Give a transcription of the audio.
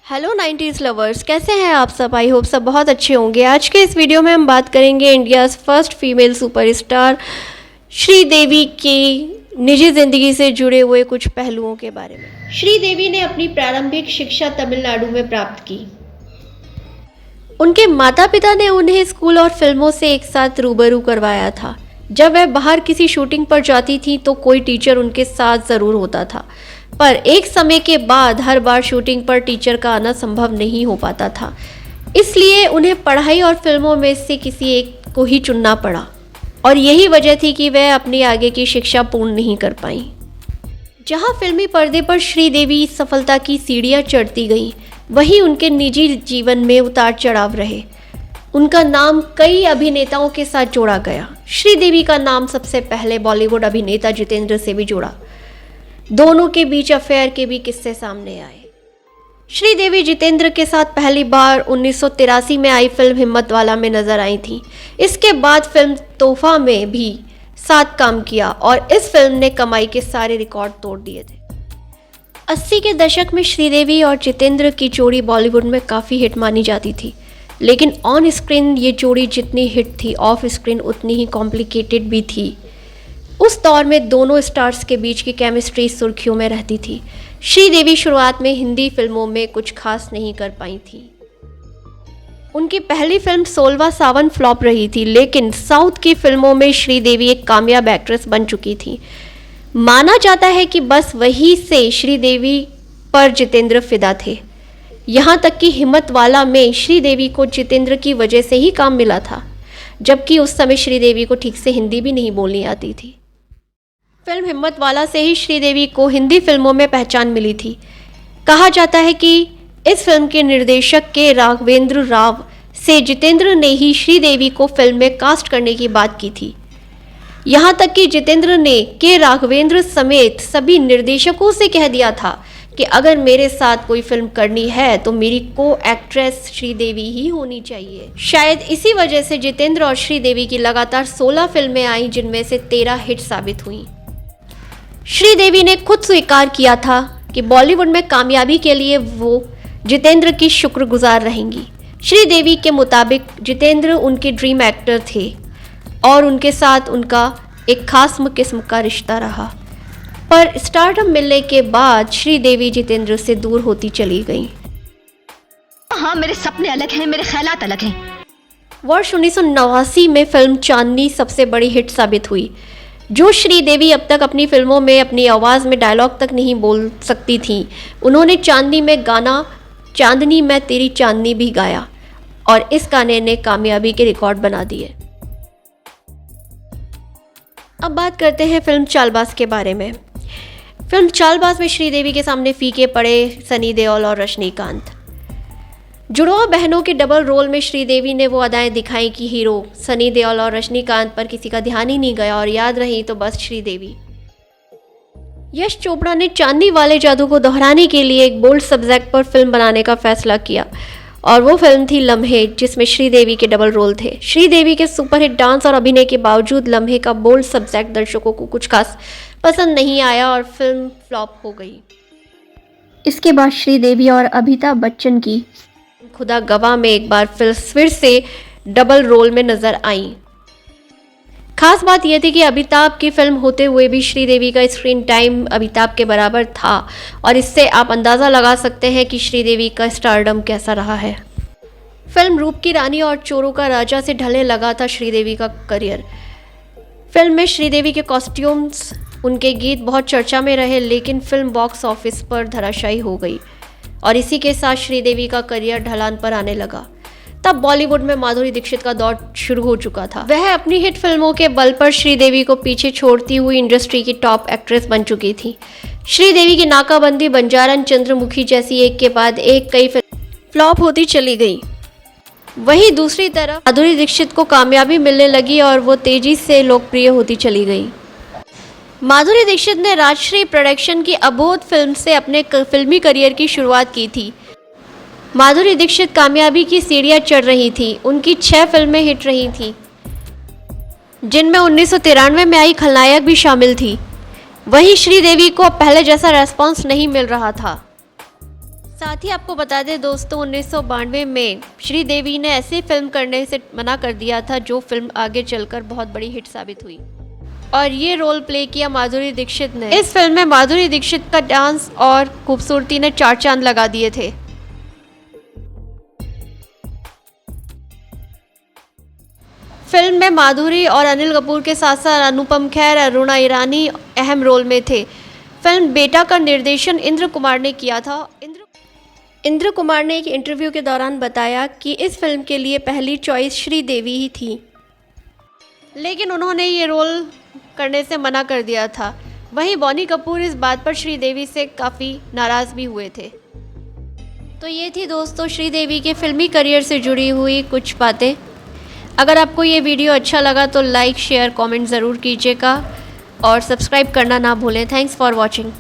Hello 90s lovers, कैसे हैं आप सब। आई होप सब बहुत अच्छे होंगे। आज के इस वीडियो में हम बात करेंगे India's first female superstar Sridevi की निजी ज़िंदगी से जुड़े हुए कुछ पहलुओं के बारे में। श्रीदेवी ने अपनी प्रारंभिक शिक्षा तमिलनाडु में प्राप्त की। उनके माता पिता ने उन्हें स्कूल और फिल्मों से एक साथ रूबरू करवाया था। जब वह बाहर किसी शूटिंग पर जाती थी तो कोई टीचर उनके साथ ज़रूर होता था, पर एक समय के बाद हर बार शूटिंग पर टीचर का आना संभव नहीं हो पाता था। इसलिए उन्हें पढ़ाई और फिल्मों में से किसी एक को ही चुनना पड़ा, और यही वजह थी कि वह अपनी आगे की शिक्षा पूर्ण नहीं कर पाईं। जहां फिल्मी पर्दे पर श्रीदेवी सफलता की सीढ़ियां चढ़ती गईं, वहीं उनके निजी जीवन में उतार चढ़ाव रहे। उनका नाम कई अभिनेताओं के साथ जोड़ा गया। श्रीदेवी का नाम सबसे पहले बॉलीवुड अभिनेता जितेंद्र से भी जुड़ा। दोनों के बीच अफेयर के भी किस्से सामने आए। श्रीदेवी जितेंद्र के साथ पहली बार 1983 में आई फिल्म हिम्मतवाला में नजर आई थी। इसके बाद फिल्म तोहफा में भी साथ काम किया और इस फिल्म ने कमाई के सारे रिकॉर्ड तोड़ दिए थे। 80 के दशक में श्रीदेवी और जितेंद्र की जोड़ी बॉलीवुड में काफ़ी हिट मानी जाती थी, लेकिन ऑन स्क्रीन ये जोड़ी जितनी हिट थी, ऑफ स्क्रीन उतनी ही कॉम्प्लिकेटेड भी थी। उस दौर में दोनों स्टार्स के बीच की केमिस्ट्री सुर्खियों में रहती थी। श्रीदेवी शुरुआत में हिंदी फिल्मों में कुछ खास नहीं कर पाई थी। उनकी पहली फिल्म 16वां सावन फ्लॉप रही थी, लेकिन साउथ की फिल्मों में श्रीदेवी एक कामयाब एक्ट्रेस बन चुकी थी। माना जाता है कि बस वहीं से श्रीदेवी पर जितेंद्र फिदा थे। यहाँ तक कि हिम्मतवाला में श्रीदेवी को जितेंद्र की वजह से ही काम मिला था, जबकि उस समय श्रीदेवी को ठीक से हिंदी भी नहीं बोलनी आती थी। फिल्म हिम्मतवाला से ही श्रीदेवी को हिंदी फिल्मों में पहचान मिली थी। कहा जाता है कि इस फिल्म के निर्देशक के राघवेंद्र राव से जितेंद्र ने ही श्रीदेवी को फिल्म में कास्ट करने की बात की थी। यहाँ तक कि जितेंद्र ने के राघवेंद्र समेत सभी निर्देशकों से कह दिया था कि अगर मेरे साथ कोई फिल्म करनी है तो मेरी को एक्ट्रेस श्रीदेवी ही होनी चाहिए। शायद इसी वजह से जितेंद्र और श्रीदेवी की लगातार 16 फिल्में आईं, जिनमें से 13 हिट साबित हुईं। श्रीदेवी ने खुद स्वीकार किया था कि बॉलीवुड में कामयाबी के लिए वो जितेंद्र की शुक्रगुजार रहेंगी। श्रीदेवी के मुताबिक जितेंद्र उनके ड्रीम एक्टर थे और उनके साथ उनका एक खास किस्म का रिश्ता रहा। पर स्टारडम मिलने के बाद श्रीदेवी जितेंद्र से दूर होती चली गईं। हाँ, मेरे सपने अलग हैं, मेरे ख्यालात अलग हैं। वर्ष 1989 में फिल्म चांदनी सबसे बड़ी हिट साबित हुई। जो श्रीदेवी अब तक अपनी फिल्मों में अपनी आवाज़ में डायलॉग तक नहीं बोल सकती थी, उन्होंने चांदनी में गाना चांदनी मैं तेरी चांदनी भी गाया, और इस गाने ने कामयाबी के रिकॉर्ड बना दिए। अब बात करते हैं फिल्म चालबाज के बारे में। फिल्म चालबाज में श्रीदेवी के सामने फीके पड़े सनी देओल और रजनीकांत। जुड़वा बहनों के डबल रोल में श्रीदेवी ने वो अदाएं दिखाई कि हीरो सनी देओल और रजनीकांत पर किसी का ध्यान ही नहीं गया, और याद रही तो बस श्रीदेवी। यश चोपड़ा ने चांदनी वाले जादू को दोहराने के लिए एक बोल्ड सब्जेक्ट पर फिल्म बनाने का फैसला किया, और वो फिल्म थी लम्हे, जिसमें श्रीदेवी के डबल रोल थे। श्रीदेवी के सुपरहिट डांस और अभिनय के बावजूद लम्हे का बोल्ड सब्जेक्ट दर्शकों को कुछ खास पसंद नहीं आया और फिल्म फ्लॉप हो गई। इसके बाद श्रीदेवी और अमिताभ बच्चन की खुदा गवाह में एक बार फिर से डबल रोल में नजर आईं। खास बात यह थी कि अमिताभ की फिल्म होते हुए भी श्रीदेवी का स्क्रीन टाइम अमिताभ के बराबर था, और इससे आप अंदाज़ा लगा सकते हैं कि श्रीदेवी का स्टारडम कैसा रहा है। फिल्म रूप की रानी और चोरों का राजा से ढलने लगा था श्रीदेवी का करियर। फिल्म में श्रीदेवी के कॉस्ट्यूम्स, उनके गीत बहुत चर्चा में रहे, लेकिन फिल्म बॉक्स ऑफिस पर धराशायी हो गई, और इसी के साथ श्रीदेवी का करियर ढलान पर आने लगा। तब बॉलीवुड में माधुरी दीक्षित का दौर शुरू हो चुका था। वह अपनी हिट फिल्मों के बल पर श्रीदेवी को पीछे छोड़ती हुई इंडस्ट्री की टॉप एक्ट्रेस बन चुकी थी। श्रीदेवी की नाकाबंदी, बंजारन, चंद्रमुखी जैसी एक के बाद एक कई फिल्म फ्लॉप होती चली गई। वहीं दूसरी तरफ माधुरी दीक्षित को कामयाबी मिलने लगी और वो तेजी से लोकप्रिय होती चली गई। माधुरी दीक्षित ने राजश्री प्रोडक्शन की अबोध फिल्म से अपने फिल्मी करियर की शुरुआत की थी। माधुरी दीक्षित कामयाबी की सीढ़ियां चढ़ रही थी। उनकी 6 फिल्में हिट रही थीं, जिनमें 1993 में आई खलनायक भी शामिल थी। वहीं श्रीदेवी को पहले जैसा रेस्पॉन्स नहीं मिल रहा था। साथ ही आपको बता दें दोस्तों, 1992 में श्रीदेवी ने ऐसी फिल्म करने से मना कर दिया था जो फिल्म आगे चलकर बहुत बड़ी हिट साबित हुई, और ये रोल प्ले किया माधुरी दीक्षित ने। इस फिल्म में माधुरी दीक्षित का डांस और खूबसूरती ने 4 चांद लगा दिए थे। फिल्म में माधुरी और अनिल कपूर के साथ साथ अनुपम खेर, अरुणा ईरानी अहम रोल में थे। फिल्म बेटा का निर्देशन इंद्र कुमार ने किया था। इंद्र कुमार ने एक इंटरव्यू के दौरान बताया कि इस फिल्म के लिए पहली चॉइस श्रीदेवी ही थी, लेकिन उन्होंने ये रोल करने से मना कर दिया था। वहीं बॉनी कपूर इस बात पर श्रीदेवी से काफ़ी नाराज़ भी हुए थे। तो ये थी दोस्तों श्रीदेवी के फिल्मी करियर से जुड़ी हुई कुछ बातें। अगर आपको ये वीडियो अच्छा लगा तो लाइक, शेयर, कमेंट ज़रूर कीजिएगा और सब्सक्राइब करना ना भूलें। Thanks for watching.